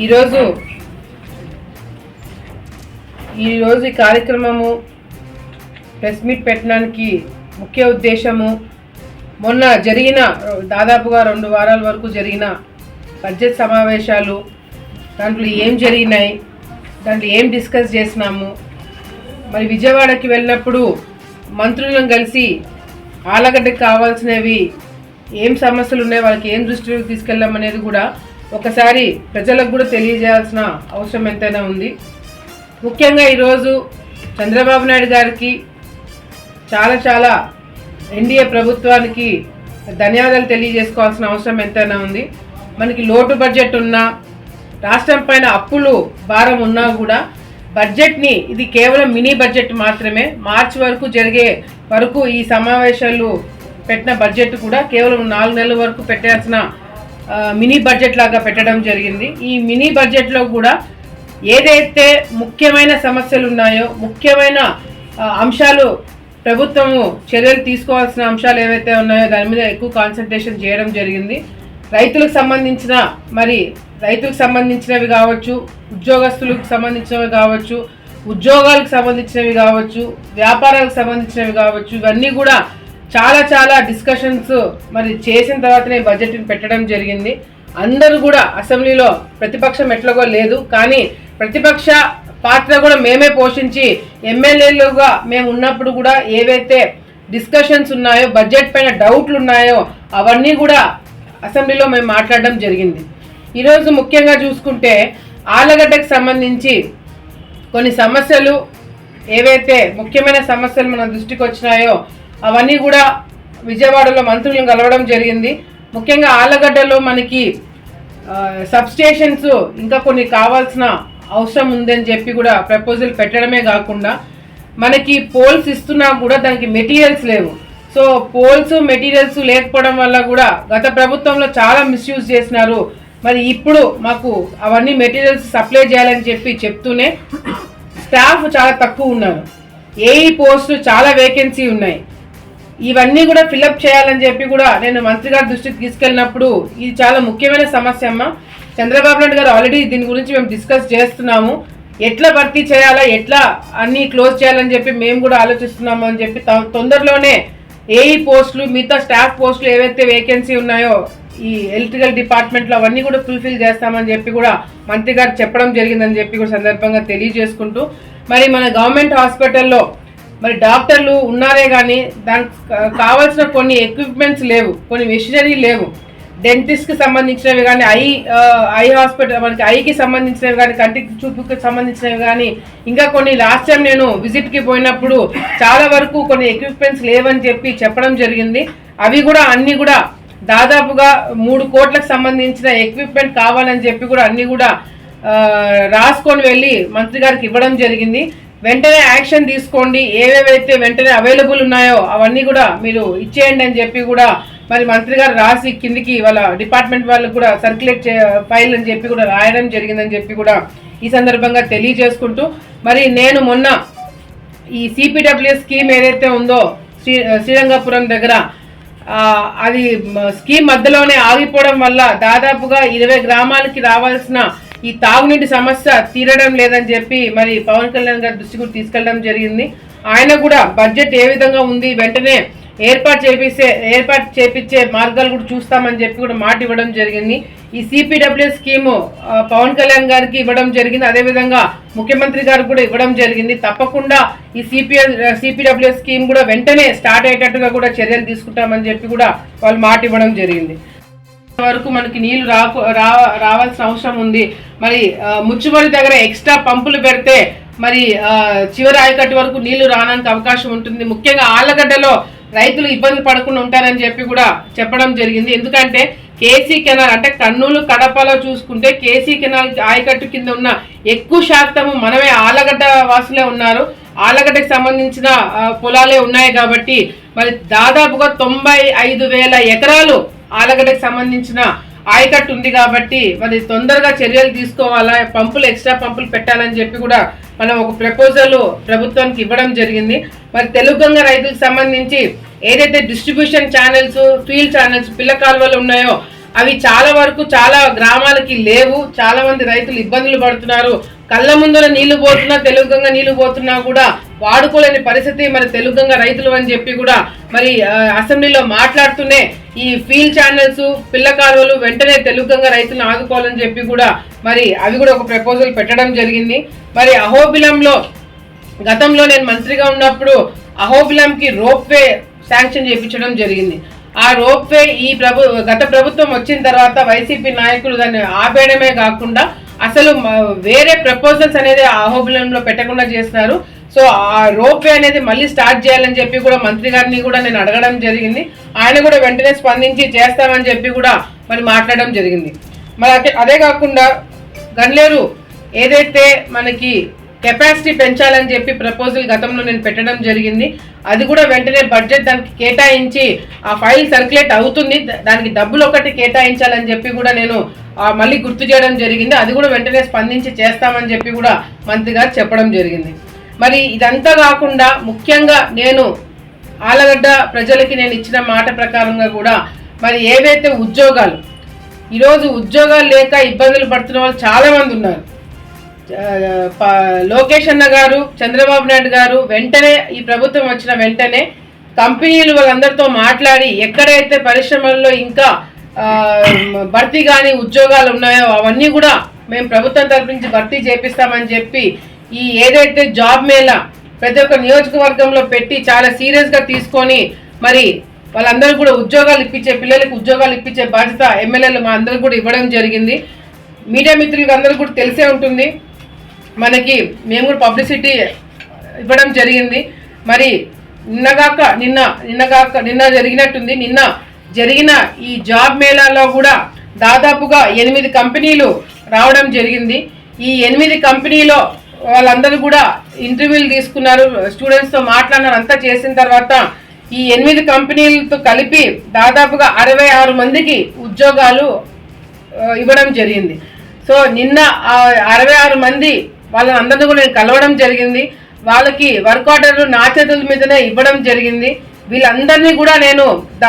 ఈరోజు ఈ కార్యక్రమము ప్రెస్ మీట్ పెట్టడానికి ముఖ్య ఉద్దేశము మొన్న జరిగిన దాదాపుగా 2 వారాల వరకు జరిగిన బడ్జెట్ సమావేశాలు, దాంట్లో ఏం జరిగినాయి, దాంట్లో ఏం డిస్కస్ చేసినాము, మరి విజయవాడకి వెళ్ళినప్పుడు మంత్రులను కలిసి ఆలగడ్డకి కావాల్సినవి ఏం సమస్యలు ఉన్నాయి, వాళ్ళకి ఏం దృష్టిలోకి తీసుకెళ్ళామనేది కూడా ఒకసారి ప్రజలకు కూడా తెలియజేయాల్సిన అవసరం ఎంతైనా ఉంది. ముఖ్యంగా ఈరోజు చంద్రబాబు నాయుడు గారికి చాలా ఎన్డీఏ ప్రభుత్వానికి ధన్యవాదాలు తెలియజేసుకోవాల్సిన అవసరం ఎంతైనా ఉంది. మనకి లోటు బడ్జెట్ ఉన్నా, రాష్ట్రం పైన అప్పులు భారం ఉన్నా కూడా బడ్జెట్ని, ఇది కేవలం మినీ బడ్జెట్ మాత్రమే, మార్చి వరకు జరిగే వరకు ఈ సమావేశాలు పెట్టిన బడ్జెట్ కూడా కేవలం 4 నెలల వరకు పెట్టాల్సిన మినీ బడ్జెట్ లాగా పెట్టడం జరిగింది. ఈ మినీ బడ్జెట్లో కూడా ఏదైతే ముఖ్యమైన సమస్యలు ఉన్నాయో, ముఖ్యమైన అంశాలు, ప్రభుత్వము చర్యలు తీసుకోవాల్సిన అంశాలు ఏవైతే ఉన్నాయో దాని మీద ఎక్కువ కాన్సన్ట్రేషన్ చేయడం జరిగింది. రైతులకు సంబంధించినవి కావచ్చు, ఉద్యోగస్తులకు సంబంధించినవి కావచ్చు, ఉద్యోగాలకు సంబంధించినవి కావచ్చు, వ్యాపారాలకు సంబంధించినవి కావచ్చు, ఇవన్నీ కూడా చాలా డిస్కషన్స్ మరి చేసిన తర్వాతనే బడ్జెట్ని పెట్టడం జరిగింది. అందరూ కూడా అసెంబ్లీలో ప్రతిపక్షం ఎట్లాగో లేదు, కానీ ప్రతిపక్ష పాత్ర కూడా మేమే పోషించి ఎమ్మెల్యేలుగా మేము ఉన్నప్పుడు కూడా ఏవైతే డిస్కషన్స్ ఉన్నాయో, బడ్జెట్ పైన డౌట్లు ఉన్నాయో అవన్నీ కూడా అసెంబ్లీలో మేము మాట్లాడడం జరిగింది. ఈరోజు ముఖ్యంగా చూసుకుంటే ఆలగడ్డకు సంబంధించి కొన్ని సమస్యలు, ఏవైతే ముఖ్యమైన సమస్యలు మన దృష్టికి వచ్చినాయో అవన్నీ కూడా విజయవాడలో మంత్రులను కలవడం జరిగింది. ముఖ్యంగా ఆలగడ్డలో మనకి సబ్స్టేషన్స్ ఇంకా కొన్ని కావాల్సిన అవసరం ఉందని చెప్పి కూడా ప్రపోజల్ పెట్టడమే కాకుండా మనకి పోల్స్ ఇస్తున్నా కూడా దానికి మెటీరియల్స్ లేవు. సో పోల్స్ మెటీరియల్స్ లేకపోవడం వల్ల కూడా గత ప్రభుత్వంలో చాలా మిస్యూజ్ చేసినారు. మరి ఇప్పుడు మాకు అవన్నీ మెటీరియల్స్ సప్లై చేయాలని చెప్తూనే స్టాఫ్ చాలా తక్కువ ఉన్నారు. ఏఈ పోస్టులు చాలా వేకెన్సీ ఉన్నాయి. ఇవన్నీ కూడా ఫిలప్ చేయాలని చెప్పి కూడా నేను మంత్రి గారి దృష్టికి తీసుకెళ్ళినప్పుడు ఇది చాలా ముఖ్యమైన సమస్య అమ్మ, చంద్రబాబు నాయుడు గారు ఆల్రెడీ దీని గురించి మేము డిస్కస్ చేస్తున్నాము, ఎట్లా భర్తీ చేయాలా, ఎట్లా అన్ని క్లోజ్ చేయాలని చెప్పి మేము కూడా ఆలోచిస్తున్నాము అని చెప్పి తొందరలోనే ఏఈ పోస్టులు, మిగతా స్టాఫ్ పోస్టులు ఏవైతే వేకెన్సీ ఉన్నాయో ఈ ఎలక్ట్రికల్ డిపార్ట్మెంట్లో అవన్నీ కూడా ఫుల్ఫిల్ చేస్తామని చెప్పి కూడా మంత్రి గారు చెప్పడం జరిగిందని చెప్పి కూడా సందర్భంగా తెలియజేసుకుంటూ, మరి మన గవర్నమెంట్ హాస్పిటల్లో మరి డాక్టర్లు ఉన్నారే కానీ దానికి కావాల్సిన కొన్ని ఎక్విప్మెంట్స్ లేవు, కొన్ని మెషినరీ లేవు. డెంటిస్ట్కి సంబంధించినవి కానీ, ఐ హాస్పిటల్ మనకి ఐకి సంబంధించినవి కానీ, కంటికి చూపుకి సంబంధించినవి కానీ, ఇంకా కొన్ని లాస్ట్ టైం నేను విజిట్కి పోయినప్పుడు చాలా వరకు కొన్ని ఎక్విప్మెంట్స్ లేవని చెప్పడం జరిగింది. అవి కూడా అన్నీ కూడా దాదాపుగా 3 కోట్లకు సంబంధించిన ఎక్విప్మెంట్ కావాలని చెప్పి కూడా అన్నీ కూడా రాసుకొని వెళ్ళి మంత్రి గారికి ఇవ్వడం జరిగింది. వెంటనే యాక్షన్ తీసుకోండి, ఏవేవైతే వెంటనే అవైలబుల్ ఉన్నాయో అవన్నీ కూడా మీరు ఇచ్చేయండి అని చెప్పి కూడా మరి మంత్రి గారు రాసి కిందికి వాళ్ళ డిపార్ట్మెంట్ వాళ్ళకు కూడా సర్క్యులేట్ ఫైల్ అని చెప్పి కూడా రాయడం జరిగిందని చెప్పి కూడా ఈ సందర్భంగా తెలియజేసుకుంటూ, మరి నేను మొన్న ఈ సిపిడబ్ల్యూఎస్ స్కీమ్ ఏదైతే ఉందో శ్రీరంగపురం దగ్గర, అది స్కీమ్ మధ్యలోనే ఆగిపోవడం వల్ల దాదాపుగా 20 గ్రామాలకి రావాల్సిన ఈ తాగునీటి సమస్య తీరడం లేదని చెప్పి మరి పవన్ కళ్యాణ్ గారి దృష్టికి తీసుకెళ్ళడం జరిగింది. ఆయన కూడా బడ్జెట్ ఏ విధంగా ఉంది, వెంటనే ఏర్పాటు చేపించే మార్గాలు కూడా చూస్తామని చెప్పి కూడా మాట ఇవ్వడం జరిగింది. ఈ సిపిడబ్ల్యూఎస్ స్కీము పవన్ కళ్యాణ్ గారికి ఇవ్వడం జరిగింది, అదేవిధంగా ముఖ్యమంత్రి గారికి కూడా ఇవ్వడం జరిగింది. తప్పకుండా ఈ సిపిడబ్ల్యూఎస్ స్కీమ్ కూడా వెంటనే స్టార్ట్ అయ్యేటట్టుగా కూడా చర్యలు తీసుకుంటామని చెప్పి కూడా వాళ్ళు మాట ఇవ్వడం జరిగింది. వరకు మనకి నీళ్లు రావాల్సిన అవసరం ఉంది. మరి ముచ్చుమరి దగ్గర ఎక్స్ట్రా పంపులు పెడితే మరి చివరి ఆయకట్టు వరకు నీళ్లు రావడానికి అవకాశం ఉంటుంది. ముఖ్యంగా ఆళ్లగడ్డలో రైతులు ఇబ్బంది పడకుండా ఉంటారని చెప్పి కూడా చెప్పడం జరిగింది. ఎందుకంటే కేసీ కెనాల్ అంటే కర్నూలు కడపలో చూసుకుంటే కేసీ కెనాల్ ఆయకట్టు కింద ఉన్న ఎక్కువ శాతము మనమే ఆళ్లగడ్డ వాసులే ఉన్నారు. ఆళ్లగడ్డకి సంబంధించిన పొలాలే ఉన్నాయి కాబట్టి మరి దాదాపుగా 95,000 ఎకరాలు ఆలగడ్డకు సంబంధించిన ఆయకట్టు ఉంది కాబట్టి మరి తొందరగా చర్యలు తీసుకోవాలా, ఎక్స్ట్రా పంపులు పెట్టాలని చెప్పి కూడా మనం ఒక ప్రపోజల్ ప్రభుత్వానికి ఇవ్వడం జరిగింది. మరి తెలుగంగ రైతులకు సంబంధించి ఏదైతే డిస్ట్రిబ్యూషన్ ఛానల్స్, ఫీల్డ్ ఛానల్స్, పిల్ల కాలువలు ఉన్నాయో అవి చాలా వరకు చాలా గ్రామాలకి లేవు. చాలా మంది రైతులు ఇబ్బందులు పడుతున్నారు. కళ్ళ ముందున నీళ్లు పోతున్నా, తెలుగుగంగ నీళ్లు పోతున్నా కూడా వాడుకోలేని పరిస్థితి మరి తెలుగుగంగ రైతులు అని చెప్పి కూడా మరి అసెంబ్లీలో మాట్లాడుతూనే ఈ ఫీల్డ్ ఛానల్స్, పిల్ల కాలువలు వెంటనే తెలుగుగంగ రైతులను ఆదుకోవాలని చెప్పి కూడా మరి అవి కూడా ఒక ప్రపోజల్ పెట్టడం జరిగింది. మరి అహోబిలంలో గతంలో నేను మంత్రిగా ఉన్నప్పుడు అహోబిలంకి రోప్వే శాంక్షన్ చేయించడం జరిగింది. ఆ రోప్వే గత ప్రభుత్వం వచ్చిన తర్వాత వైసీపీ నాయకులు దాన్ని ఆపేయడమే కాకుండా అసలు వేరే ప్రపోజల్స్ అనేది అహోబిలంలో పెట్టకుండా చేస్తున్నారు. సో ఆ రోప్వే అనేది మళ్ళీ స్టార్ట్ చేయాలని చెప్పి కూడా మంత్రి గారిని కూడా నేను అడగడం జరిగింది. ఆయన కూడా వెంటనే స్పందించి చేస్తామని చెప్పి కూడా మరి మాట్లాడడం జరిగింది. మరి అదే కాకుండా గన్లేరు ఏదైతే మనకి కెపాసిటీ పెంచాలని చెప్పి ప్రపోజల్ గతంలో నేను పెట్టడం జరిగింది. అది కూడా వెంటనే బడ్జెట్ దానికి కేటాయించి ఆ ఫైల్ సర్క్యులేట్ అవుతుంది, దానికి డబ్బులు ఒకటి కేటాయించాలని చెప్పి కూడా నేను మళ్ళీ గుర్తు చేయడం జరిగింది. అది కూడా వెంటనే స్పందించి చేస్తామని చెప్పి కూడా మంత్రి గారు చెప్పడం జరిగింది. మరి ఇదంతా కాకుండా ముఖ్యంగా నేను ఆలగడ్డ ప్రజలకి నేను ఇచ్చిన మాట ప్రకారంగా కూడా మరి ఏవైతే ఉద్యోగాలు ఈరోజు ఉద్యోగాలు లేక ఇబ్బందులు పడుతున్న వాళ్ళు చాలామంది ఉన్నారు. లోకేష్ అన్న గారు, చంద్రబాబు నాయుడు గారు వెంటనే ఈ ప్రభుత్వం వచ్చిన వెంటనే కంపెనీలు వాళ్ళందరితో మాట్లాడి ఎక్కడైతే పరిశ్రమల్లో ఇంకా భర్తీ కానీ ఉద్యోగాలు ఉన్నాయో అవన్నీ కూడా మేము ప్రభుత్వం తరపు నుంచి భర్తీ చేపిస్తామని చెప్పి ఈ ఏదైతే జాబ్ మేళా ప్రతి ఒక్క నియోజకవర్గంలో పెట్టి చాలా సీరియస్గా తీసుకొని మరి వాళ్ళందరూ కూడా ఉద్యోగాలు ఇప్పించే, పిల్లలకు ఉద్యోగాలు ఇప్పించే బాధ్యత ఎమ్మెల్యేలు మా అందరికి కూడా ఇవ్వడం జరిగింది. మీడియా మిత్రులకు అందరికీ కూడా తెలిసే ఉంటుంది, మనకి మేము కూడా పబ్లిసిటీ ఇవ్వడం జరిగింది. మరి నిన్న జరిగినట్టుంది. నిన్న జరిగిన ఈ జాబ్ మేళాలో కూడా దాదాపుగా 8 కంపెనీలు రావడం జరిగింది. ఈ 8 కంపెనీలో వాళ్ళందరూ కూడా ఇంటర్వ్యూలు తీసుకున్నారు, స్టూడెంట్స్తో మాట్లాడినారు. అంతా చేసిన తర్వాత ఈ 8 కంపెనీలతో కలిపి దాదాపుగా 66 మందికి ఉద్యోగాలు ఇవ్వడం జరిగింది. సో నిన్న 66 మంది వాళ్ళని అందరినీ కూడా నేను కలవడం జరిగింది. వాళ్ళకి వర్క్ ఆర్డర్లు నా చేతుల మీదనే ఇవ్వడం జరిగింది. వీళ్ళందరినీ కూడా నేను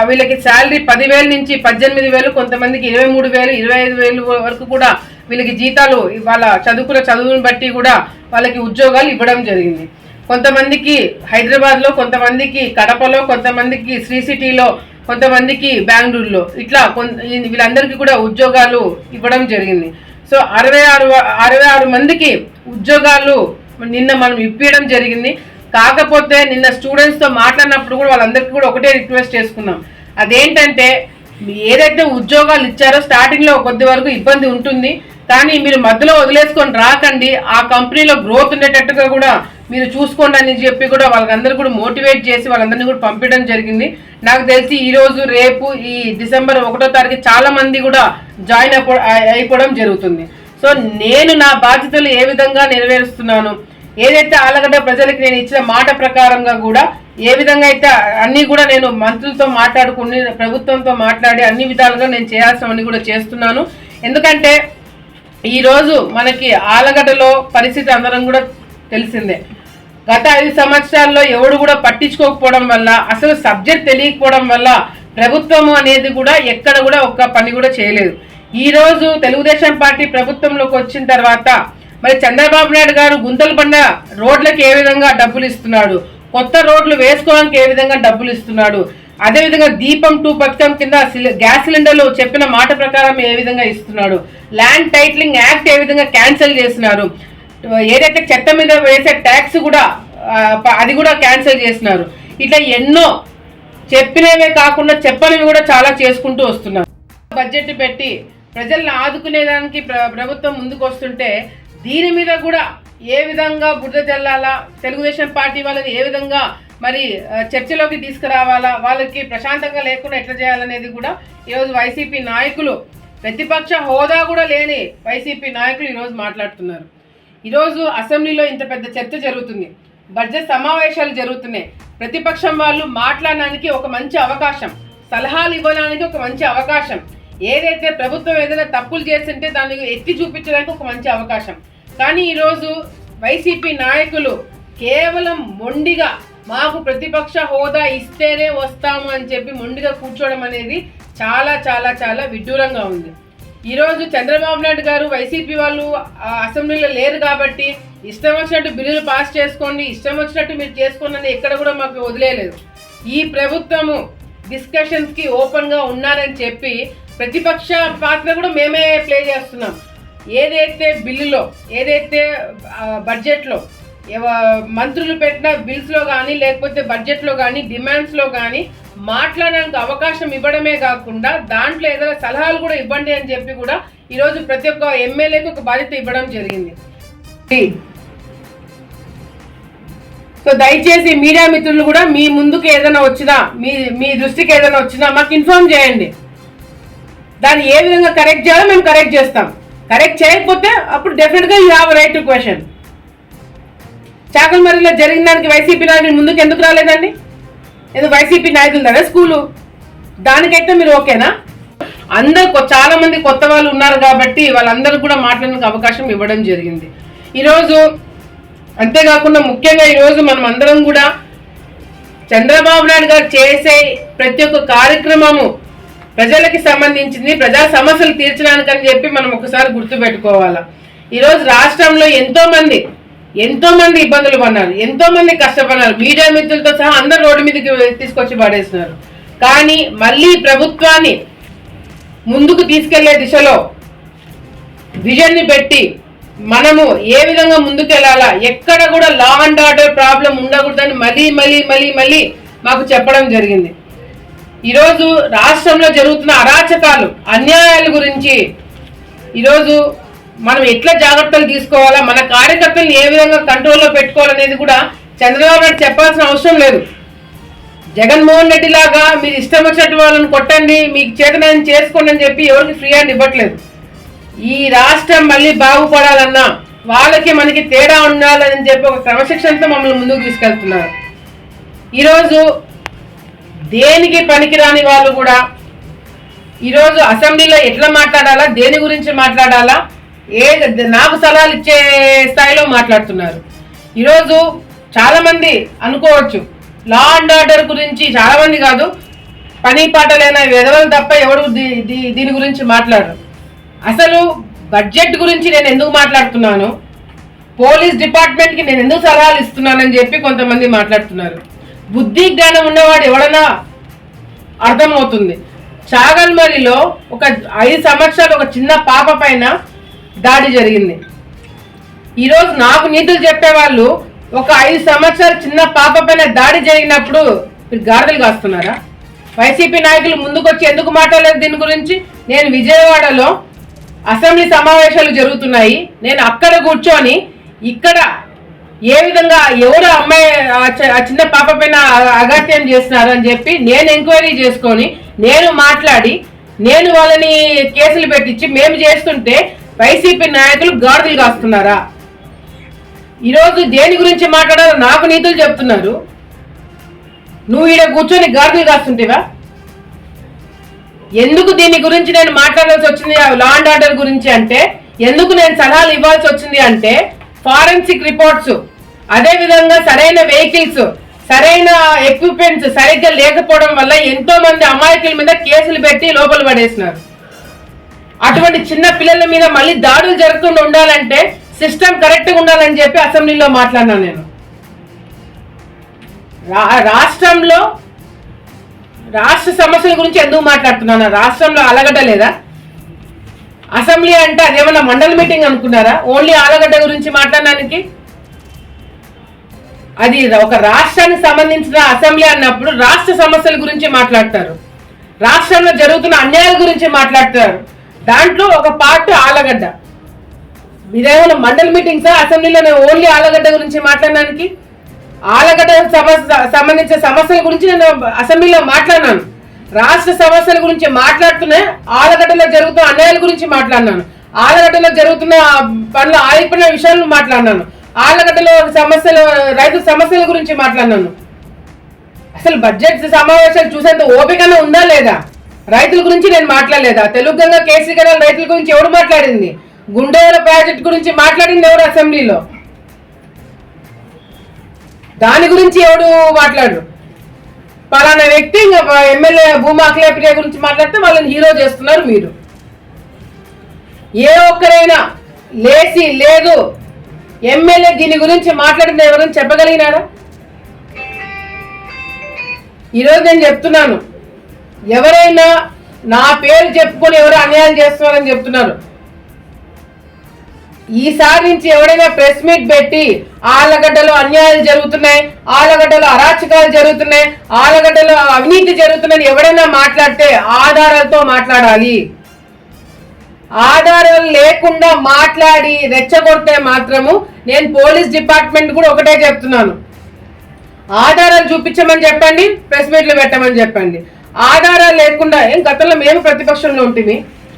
వీళ్ళకి శాలరీ 10,000 నుంచి 18,000, కొంతమందికి 23,000, 25,000 వరకు కూడా వీళ్ళకి జీతాలు వాళ్ళ చదువుకున్న చదువుని బట్టి కూడా వాళ్ళకి ఉద్యోగాలు ఇవ్వడం జరిగింది. కొంతమందికి హైదరాబాద్లో, కొంతమందికి కడపలో, కొంతమందికి శ్రీ సిటీలో, కొంతమందికి బెంగళూరులో, ఇట్లా వీళ్ళందరికీ కూడా ఉద్యోగాలు ఇవ్వడం జరిగింది. సో 66 మందికి ఉద్యోగాలు నిన్న మనం ఇప్పించడం జరిగింది. కాకపోతే నిన్న స్టూడెంట్స్తో మాట్లాడినప్పుడు కూడా వాళ్ళందరికీ కూడా ఒకటే రిక్వెస్ట్ చేసుకున్నాం. అదేంటంటే ఏదైతే ఉద్యోగాలు ఇచ్చారో స్టార్టింగ్లో కొద్ది వరకు ఇబ్బంది ఉంటుంది, కానీ మీరు మధ్యలో వదిలేసుకొని రాకండి, ఆ కంపెనీలో గ్రోత్ ఉండేటట్టుగా కూడా మీరు చూసుకోండి అని చెప్పి కూడా వాళ్ళందరూ కూడా మోటివేట్ చేసి వాళ్ళందరినీ కూడా పంపించడం జరిగింది. నాకు తెలిసి ఈరోజు రేపు ఈ డిసెంబర్ 1వ తారీఖు చాలా మంది కూడా జాయిన్ అయిపోవడం జరుగుతుంది. సో నేను నా బాధ్యతలు ఏ విధంగా నెరవేరుస్తున్నాను, ఏదైతే ఆలగడ్డ ప్రజలకి నేను ఇచ్చిన మాట ప్రకారంగా కూడా ఏ విధంగా అయితే అన్నీ కూడా నేను మంత్రులతో మాట్లాడుకుని ప్రభుత్వంతో మాట్లాడి అన్ని విధాలుగా నేను చేయాల్సినవన్నీ కూడా చేస్తున్నాను. ఎందుకంటే ఈరోజు మనకి ఆలగడ్డలో పరిస్థితి అందరం కూడా తెలిసిందే. గత 5 సంవత్సరాల్లో ఎవడు కూడా పట్టించుకోకపోవడం వల్ల, అసలు సబ్జెక్ట్ తెలియకపోవడం వల్ల ప్రభుత్వము అనేది కూడా ఎక్కడ కూడా ఒక్క పని కూడా చేయలేదు. ఈరోజు తెలుగుదేశం పార్టీ ప్రభుత్వంలోకి వచ్చిన తర్వాత మరి చంద్రబాబు నాయుడు గారు గుంతలు పడిన రోడ్లకి ఏ విధంగా డబ్బులు ఇస్తున్నాడు, కొత్త రోడ్లు వేసుకోవడానికి ఏ విధంగా డబ్బులు ఇస్తున్నాడు, అదేవిధంగా దీపం 2 పథకం కింద గ్యాస్ సిలిండర్లు చెప్పిన మాట ప్రకారం ఏ విధంగా ఇస్తున్నాడు, ల్యాండ్ టైటిలింగ్ యాక్ట్ ఏ విధంగా క్యాన్సిల్ చేస్తున్నారు, ఏదైతే చెత్త మీద వేసే ట్యాక్స్ కూడా అది కూడా క్యాన్సిల్ చేస్తున్నారు. ఇట్లా ఎన్నో చెప్పినవే కాకుండా చెప్పనివి కూడా చాలా చేసుకుంటూ వస్తున్నారు. బడ్జెట్ పెట్టి ప్రజల్ని ఆదుకునేదానికి ప్రభుత్వం ముందుకు వస్తుంటే దీని మీద కూడా ఏ విధంగా బురద జల్లాలా, తెలుగుదేశం పార్టీ వాళ్ళని ఏ విధంగా మరి చర్చలోకి తీసుకురావాలా, వాళ్ళకి ప్రశాంతంగా లేకుండా ఎట్లా చేయాలనేది కూడా ఈరోజు వైసీపీ నాయకులు, ప్రతిపక్ష హోదా కూడా లేని వైసీపీ నాయకులు ఈరోజు మాట్లాడుతున్నారు. ఈరోజు అసెంబ్లీలో ఇంత పెద్ద చర్చ జరుగుతుంది, బడ్జెట్ సమావేశాలు జరుగుతున్నాయి. ప్రతిపక్షం వాళ్ళు మాట్లాడడానికి ఒక మంచి అవకాశం, సలహాలు ఇవ్వడానికి ఒక మంచి అవకాశం, ఏదైతే ప్రభుత్వం ఏదైనా తప్పులు చేస్తుంటే దాన్ని ఎత్తి చూపించడానికి ఒక మంచి అవకాశం. కానీ ఈరోజు వైసీపీ నాయకులు కేవలం మొండిగా మాకు ప్రతిపక్ష హోదా ఇస్తేనే వస్తాము అని చెప్పి మొండిగా కూర్చోవడం అనేది చాలా చాలా చాలా విడ్డూరంగా ఉంది. ఈరోజు చంద్రబాబు నాయుడు గారు వైసీపీ వాళ్ళు అసెంబ్లీలో లేరు కాబట్టి ఇష్టం వచ్చినట్టు బిల్లులు పాస్ చేసుకోండి, ఇష్టం వచ్చినట్టు మీరు చేసుకోండి అని ఎక్కడ కూడా మాకు వదిలేయలేదు. ఈ ప్రభుత్వము డిస్కషన్స్కి ఓపెన్గా ఉన్నారని చెప్పి ప్రతిపక్ష పాత్ర కూడా మేమే ప్లే చేస్తున్నాం. ఏదైతే బిల్లులో, ఏదైతే బడ్జెట్లో మంత్రులు పెట్టిన బిల్స్లో కానీ లేకపోతే బడ్జెట్లో కానీ డిమాండ్స్లో కానీ మాట్లాడడానికి అవకాశం ఇవ్వడమే కాకుండా దాంట్లో ఏదైనా సలహాలు కూడా ఇవ్వండి అని చెప్పి కూడా ఈరోజు ప్రతి ఒక్క ఎమ్మెల్యేకి ఒక బాధ్యత ఇవ్వడం జరిగింది. సో దయచేసి మీడియా మిత్రులు కూడా మీ ముందుకు ఏదైనా వచ్చినా, మీ దృష్టికి ఏదైనా వచ్చినా మాకు ఇన్ఫార్మ్ చేయండి. దాన్ని ఏ విధంగా కరెక్ట్ చేయాలో మేము కరెక్ట్ చేస్తాం. కరెక్ట్ చేయకపోతే అప్పుడు డెఫినెట్గా you have right to question. చాకల్మరిలో జరిగిన దానికి వైసీపీ నాయకులు ముందుకు ఎందుకు రాలేదండి? ఏదో వైసీపీ నాయకులు కదా స్కూలు, దానికైతే మీరు ఓకేనా? అందరు చాలా మంది కొత్త వాళ్ళు ఉన్నారు కాబట్టి వాళ్ళందరూ కూడా మాట్లాడడానికి అవకాశం ఇవ్వడం జరిగింది ఈరోజు. అంతేకాకుండా ముఖ్యంగా ఈరోజు మనం అందరం కూడా చంద్రబాబు నాయుడు గారు చేసే ప్రతి ఒక్క కార్యక్రమము ప్రజలకి సంబంధించింది, ప్రజా సమస్యలు తీర్చడానికి అని చెప్పి మనం ఒకసారి గుర్తుపెట్టుకోవాలా. ఈరోజు రాష్ట్రంలో ఎంతో మంది ఇబ్బందులు పడినారు, ఎంతో మంది కష్టపడినారు, మీడియా మిత్రులతో సహా అందరు రోడ్డు మీదకి తీసుకొచ్చి పడేస్తున్నారు. కానీ మళ్ళీ ప్రభుత్వాన్ని ముందుకు తీసుకెళ్లే దిశలో విజన్ని పెట్టి మనము ఏ విధంగా ముందుకెళ్లాలా, ఎక్కడ కూడా లా అండ్ ఆర్డర్ ప్రాబ్లం ఉండకూడదని మళ్ళీ మాకు చెప్పడం జరిగింది. ఈరోజు రాష్ట్రంలో జరుగుతున్న అరాచకాలు, అన్యాయాల గురించి ఈరోజు మనం ఎట్లా జాగ్రత్తలు తీసుకోవాలా, మన కార్యకర్తలను ఏ విధంగా కంట్రోల్లో పెట్టుకోవాలనేది కూడా చంద్రబాబు నాయుడు చెప్పాల్సిన అవసరం లేదు. జగన్మోహన్ రెడ్డి లాగా మీరు ఇష్టం వచ్చినట్టు వాళ్ళని కొట్టండి, మీకు చేతనని చేసుకోండి అని చెప్పి ఎవరికి ఫ్రీ హ్యాండ్ ఇవ్వట్లేదు. ఈ రాష్ట్రం మళ్ళీ బాగుపడాలన్నా వాళ్ళకి మనకి తేడా ఉండాలని చెప్పి ఒక క్రమశిక్షణతో మమ్మల్ని ముందుకు తీసుకెళ్తున్నారు. ఈరోజు దేనికి పనికిరాని వాళ్ళు కూడా ఈరోజు అసెంబ్లీలో ఎట్లా మాట్లాడాలా, దేని గురించి మాట్లాడాలా, నాకు సలహాలు ఇచ్చే స్థాయిలో మాట్లాడుతున్నారు. ఈరోజు చాలా మంది అనుకోవచ్చు లా అండ్ ఆర్డర్ గురించి, చాలా మంది కాదు, పని పాటలైన విధవలు తప్ప ఎవరు దీని గురించి మాట్లాడరు. అసలు బడ్జెట్ గురించి నేను ఎందుకు మాట్లాడుతున్నాను, పోలీస్ డిపార్ట్మెంట్కి నేను ఎందుకు సలహాలు ఇస్తున్నానని చెప్పి కొంతమంది మాట్లాడుతున్నారు. బుద్ధి జ్ఞానం ఉన్నవాడు ఎవడన్నా అర్థమవుతుంది. చాగల్మరిలో ఒక 5 సంవత్సరాలు ఒక చిన్న పాప పైన దాడి జరిగింది. ఈరోజు నాకు నీతులు చెప్పేవాళ్ళు ఒక 5 సంవత్సరాలు చిన్న పాప పైన దాడి జరిగినప్పుడు మీరు గాడిదలు కాస్తున్నారా? వైసీపీ నాయకులు ముందుకొచ్చి ఎందుకు మాట్లాడలేదు దీని గురించి? నేను విజయవాడలో అసెంబ్లీ సమావేశాలు జరుగుతున్నాయి, నేను అక్కడ కూర్చొని ఇక్కడ ఏ విధంగా ఎవరు అమ్మాయి ఆ చిన్న పాప పైన అఘాత్యం చేస్తున్నారు అని చెప్పి నేను ఎంక్వైరీ చేసుకొని నేను మాట్లాడి నేను వాళ్ళని కేసులు పెట్టించి మేము చేస్తుంటే వైసీపీ నాయకులు గాడిదలు కాస్తున్నారా? ఈరోజు దేని గురించి మాట్లాడాలో నాకు నీతులు చెప్తున్నారు, నువ్వు ఈడ కూర్చొని గాడిదలు కాస్తుంటేవా? ఎందుకు దీని గురించి నేను మాట్లాడాల్సి వచ్చింది లా అండ్ ఆర్డర్ గురించి అంటే, ఎందుకు నేను సలహాలు ఇవ్వాల్సి వచ్చింది అంటే, ఫారెన్సిక్ రిపోర్ట్స్, అదేవిధంగా సరైన వెహికల్స్, సరైన ఎక్విప్మెంట్స్ సరిగ్గా లేకపోవడం వల్ల ఎంతో మంది అమాయకుల మీద కేసులు పెట్టి లోపల పడేసినారు. అటువంటి చిన్న పిల్లల మీద మళ్ళీ దాడులు జరగకుండా ఉండాలంటే సిస్టమ్ కరెక్ట్గా ఉండాలని చెప్పి అసెంబ్లీలో మాట్లాడినాను. నేను రాష్ట్రంలో రాష్ట్ర సమస్యల గురించి ఎందుకు మాట్లాడుతున్నాను? రాష్ట్రంలో ఆలగడ్డ లేదా? అసెంబ్లీ అంటే అదేమన్నా మండల మీటింగ్ అనుకున్నారా ఓన్లీ ఆలగడ్డ గురించి మాట్లాడడానికి? అది ఒక రాష్ట్రానికి సంబంధించిన అసెంబ్లీ అన్నప్పుడు రాష్ట్ర సమస్యల గురించి మాట్లాడతారు, రాష్ట్రంలో జరుగుతున్న అన్యాయాల గురించి మాట్లాడతారు. దాంట్లో ఒక పార్ట్ ఆలగడ్డ. ఇదేమన్నా మండల మీటింగ్సా అసెంబ్లీలో నేను ఓన్లీ ఆలగడ్డ గురించి మాట్లాడడానికి? ఆలగడ్డ సంబంధించిన సమస్యల గురించి నేను అసెంబ్లీలో మాట్లాడినాను. రాష్ట్ర సమస్యల గురించి మాట్లాడుతూనే ఆలగడ్డలో జరుగుతున్న అన్యాయాల గురించి మాట్లాడినాను, ఆలగడ్డలో జరుగుతున్న పనులు ఆగిపోయిన విషయాలను మాట్లాడినాను, ఆలగడ్డలో సమస్యలు, రైతు సమస్యల గురించి మాట్లాడినాను. అసలు బడ్జెట్ సమావేశాలు చూసేంత ఓపికనే ఉందా లేదా? రైతుల గురించి నేను మాట్లాడలేదా? తెలుగుగంగ కేసీ కెనాల్ రైతుల గురించి ఎవరు మాట్లాడింది? గుండెల ప్రాజెక్ట్ గురించి మాట్లాడింది ఎవరు అసెంబ్లీలో? దాని గురించి ఎవడు మాట్లాడరు. పలానా వ్యక్తి ఎమ్మెల్యే భూమా అఖిలప్రియ గురించి మాట్లాడితే వాళ్ళని హీరో చేస్తున్నారు మీరు. ఏ ఒక్కరైనా లేచి లేదు ఎమ్మెల్యే దీని గురించి మాట్లాడింది ఎవరైనా చెప్పగలిగినారా? ఈరోజు నేను చెప్తున్నాను, ఎవరైనా నా పేరు చెప్పుకొని ఎవరు అన్యాయం చేస్తున్నారని చెప్తున్నారు. ఈసారి నుంచి ఎవరైనా ప్రెస్ మీట్ పెట్టి ఆళ్లగడ్డలో అన్యాయాలు జరుగుతున్నాయి, ఆళ్లగడ్డలో అరాచకాలు జరుగుతున్నాయి, ఆళ్లగడ్డలో అవినీతి జరుగుతున్నాయని ఎవరైనా మాట్లాడితే ఆధారాలతో మాట్లాడాలి. ఆధారాలు లేకుండా మాట్లాడి రెచ్చగొడితే మాత్రము నేను పోలీస్ డిపార్ట్మెంట్ కూడా ఒకటే చెప్తున్నాను, ఆధారాలు చూపించమని చెప్పండి, ప్రెస్ మీట్లు పెట్టమని చెప్పండి. ఆధారాలు లేకుండా గతంలో మేము ప్రతిపక్షంలో ఉంటుంది,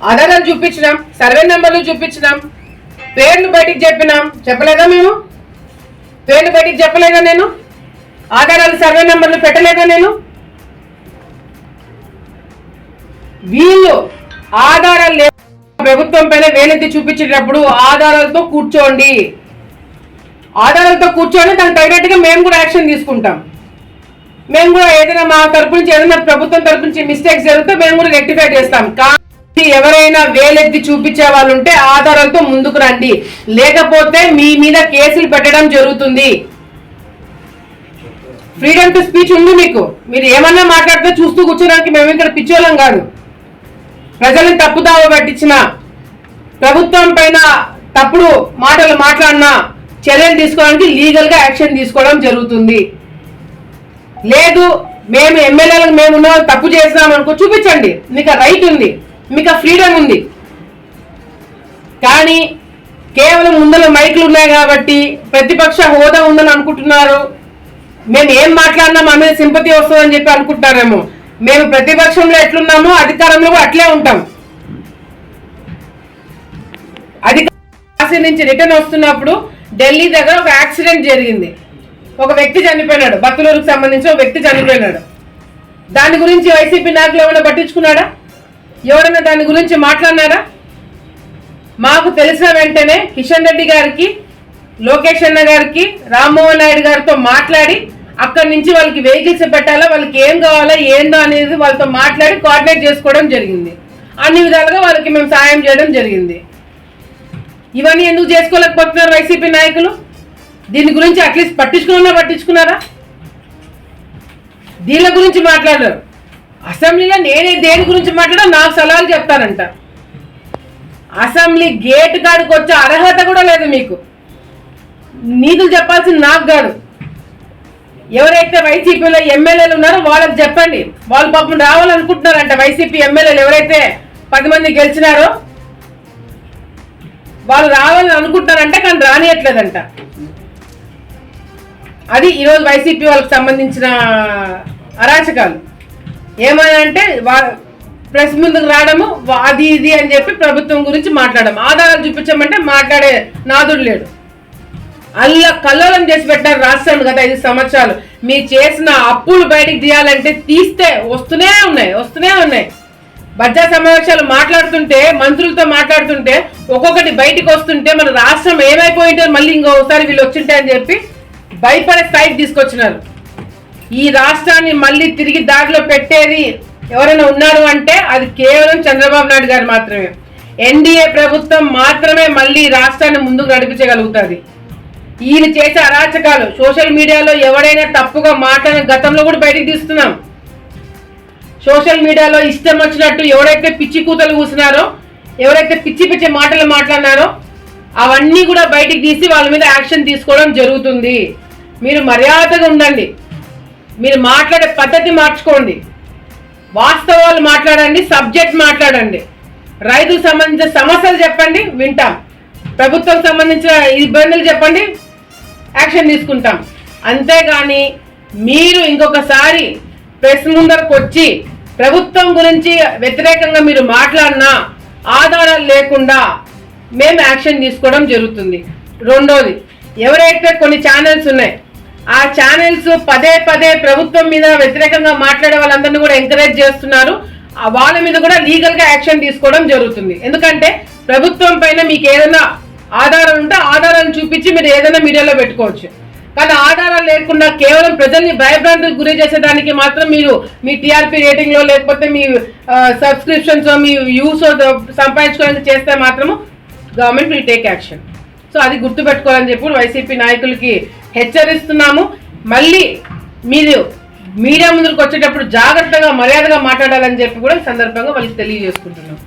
ఆధారాలు చూపించినాం, సర్వే నెంబర్లు చూపించినాం, పేర్లు బయటికి చెప్పలేదా? మేము పేర్లు బయటికి చెప్పలేదా? నేను ఆధారాలు సర్వే నెంబర్లు పెట్టలేదా? నేను వీళ్ళు ఆధారాలు ప్రభుత్వం పైన వేలెత్తి చూపించేటప్పుడు ఆధారాలతో కూర్చోండి, దానికి తగినట్టుగా మేము కూడా యాక్షన్ తీసుకుంటాం. మేము కూడా ఏదైనా మా తరపు నుంచి ఏదైనా ప్రభుత్వం తరపు నుంచి మిస్టేక్స్ జరిగితే మేము కూడా రెక్టిఫై చేస్తాం. కానీ ఎవరైనా వేలెత్తి చూపించే వాళ్ళు ఉంటే ఆధారాలతో ముందుకు రండి, లేకపోతే మీ మీద కేసులు పెట్టడం జరుగుతుంది. ఫ్రీడమ్ టు స్పీచ్ ఉంది మీకు, మీరు ఏమన్నా మాట్లాడితే చూస్తూ కూర్చోడానికి మేము ఇక్కడ పిచ్చోళ్ళం కాదు. ప్రజలను తప్పుదావ పట్టించిన, ప్రభుత్వం పైన తప్పుడు మాటలు మాట్లాడినా చర్యలు తీసుకోవడానికి లీగల్ గా యాక్షన్ తీసుకోవడం జరుగుతుంది. లేదు మేము ఎమ్మెల్యేలకు మేము తప్పు చేసినాం అనుకో, చూపించండి, మీకు ఆ రైట్ ఉంది, మీకు ఆ ఫ్రీడమ్ ఉంది. కానీ కేవలం ముందర మైకులు ఉన్నాయి కాబట్టి ప్రతిపక్ష హోదా ఉందని అనుకుంటున్నారు, మేము ఏం మాట్లాడినా మా మీద సింపతి వస్తుందని చెప్పి అనుకుంటున్నారేమో. మేము ప్రతిపక్షంలో ఎట్లున్నామో అధికారంలో కూడా అట్లే ఉంటాం. అధికారం నుంచి రిటర్న్ వస్తున్నప్పుడు ఢిల్లీ దగ్గర ఒక యాక్సిడెంట్ జరిగింది, ఒక వ్యక్తి చనిపోయినాడు, బతులూరుకు సంబంధించి ఒక వ్యక్తి చనిపోయినాడు. దాని గురించి వైసీపీ నాయకులు ఎవరైనా పట్టించుకున్నాడా? ఎవరైనా దాని గురించి మాట్లాడినారా? మాకు తెలిసిన వెంటనే కిషన్ రెడ్డి గారికి, లోకేష్ అన్న గారికి, రామ్మోహన్ నాయుడు గారితో మాట్లాడి అక్కడి నుంచి వాళ్ళకి వెహికల్స్ పెట్టాలా, వాళ్ళకి ఏం కావాలా ఏందో అనేది వాళ్ళతో మాట్లాడి కోఆర్డినేట్ చేసుకోవడం జరిగింది. అన్ని విధాలుగా వాళ్ళకి మేము సాయం చేయడం జరిగింది. ఇవన్నీ ఎందుకు చేసుకోలేకపోతున్నారు వైసీపీ నాయకులు? దీని గురించి అట్లీస్ట్ పట్టించుకున్నారా? దీని గురించి మాట్లాడారు. అసెంబ్లీలో నేనే దేని గురించి మాట్లాడా నాకు సలహాలు చెప్తారంట. అసెంబ్లీ గేట్ కాడికి వచ్చే అర్హత కూడా లేదు మీకు. నీతులు చెప్పాల్సింది నాకు కాదు. ఎవరైతే వైసీపీలో ఎమ్మెల్యేలు ఉన్నారో వాళ్ళకి చెప్పండి. వాళ్ళు పాపం రావాలనుకుంటున్నారంట. వైసీపీ ఎమ్మెల్యేలు ఎవరైతే 10 మంది గెలిచినారో వాళ్ళు రావాలని అనుకుంటున్నారంట, కానీ రానియట్లేదంట. అది ఈరోజు వైసీపీ వాళ్ళకి సంబంధించిన అరాచకాలు. ఏమైనా అంటే ప్రెస్ ముందుకు రావడము, అది ఇది అని చెప్పి ప్రభుత్వం గురించి మాట్లాడడం, ఆధారాలు చూపించమంటే మాట్లాడే నాదుడు లేడు. కల్లోలం చేసి పెట్టారు రాష్ట్రాన్ని గత 5 సంవత్సరాలు. మీరు చేసిన అప్పులు బయటికి తీయాలంటే తీస్తే వస్తూనే ఉన్నాయి. బడ్జెట్ సమావేశాలు మాట్లాడుతుంటే, మంత్రులతో మాట్లాడుతుంటే ఒక్కొక్కటి బయటికి వస్తుంటే మన రాష్ట్రం ఏమైపోయింటే మళ్ళీ ఇంకోసారి వీళ్ళు వచ్చింటే అని చెప్పి భయపడే స్థాయికి తీసుకొచ్చినారు. ఈ రాష్ట్రాన్ని మళ్ళీ తిరిగి దారిలో పెట్టేది ఎవరైనా ఉన్నారు అంటే అది కేవలం చంద్రబాబు నాయుడు గారు మాత్రమే. ఎన్డీఏ ప్రభుత్వం మాత్రమే మళ్ళీ రాష్ట్రాన్ని ముందుకు నడిపించగలుగుతుంది. ఈయన చేసే అరాచకాలు సోషల్ మీడియాలో ఎవరైనా తప్పుగా మాట్లాడిన గతంలో కూడా బయటికి తీస్తున్నాం. సోషల్ మీడియాలో ఇష్టం వచ్చినట్టు ఎవరైతే పిచ్చి కూతలు కూసినారో, ఎవరైతే పిచ్చి మాటలు మాట్లాడినారో అవన్నీ కూడా బయటికి తీసి వాళ్ళ మీద యాక్షన్ తీసుకోవడం జరుగుతుంది. మీరు మర్యాదగా ఉండండి, మీరు మాట్లాడే పద్ధతి మార్చుకోండి, వాస్తవాలు మాట్లాడండి, సబ్జెక్ట్ మాట్లాడండి, రైతులకు సంబంధించిన సమస్యలు చెప్పండి, వింటాం, ప్రభుత్వం సంబంధించిన ఇబ్బందులు చెప్పండి, యాక్షన్ తీసుకుంటాం. అంతేగాని మీరు ఇంకొకసారి ప్రెస్ ముందరకు వచ్చి ప్రభుత్వం గురించి వ్యతిరేకంగా మీరు మాట్లాడినా ఆధారాలు లేకుండా మేము యాక్షన్ తీసుకోవడం జరుగుతుంది. రెండోది, ఎవరైతే కొన్ని ఛానల్స్ ఉన్నాయి ఆ ఛానల్స్ పదే ప్రభుత్వం మీద వ్యతిరేకంగా మాట్లాడే వాళ్ళందరినీ కూడా ఎంకరేజ్ చేస్తున్నారు, వాళ్ళ మీద కూడా లీగల్ గా యాక్షన్ తీసుకోవడం జరుగుతుంది. ఎందుకంటే ప్రభుత్వం పైన మీకు ఏదైనా ఆధారం ఉంటే ఆధారాన్ని చూపించి మీరు ఏదైనా మీడియాలో పెట్టుకోవచ్చు. కానీ ఆధారాలు లేకుండా కేవలం ప్రజల్ని భయభ్రాంతులకు గురి చేసేదానికి మాత్రం మీరు మీ టీఆర్పీ రేటింగ్ లో లేకపోతే మీ సబ్స్క్రిప్షన్స్ మీ వ్యూస్ సంపాదించుకోవడానికి చేస్తే మాత్రము government will take action. So అది గుర్తుపెట్టుకోవాలని చెప్పి వైసీపీ నాయకులకి హెచ్చరిస్తున్నాము. మళ్ళీ మీరు మీడియా ముందుకు వచ్చేటప్పుడు జాగ్రత్తగా మర్యాదగా మాట్లాడాలని చెప్పి కూడా ఈ సందర్భంగా వాళ్ళకి తెలియజేసుకుంటున్నాం.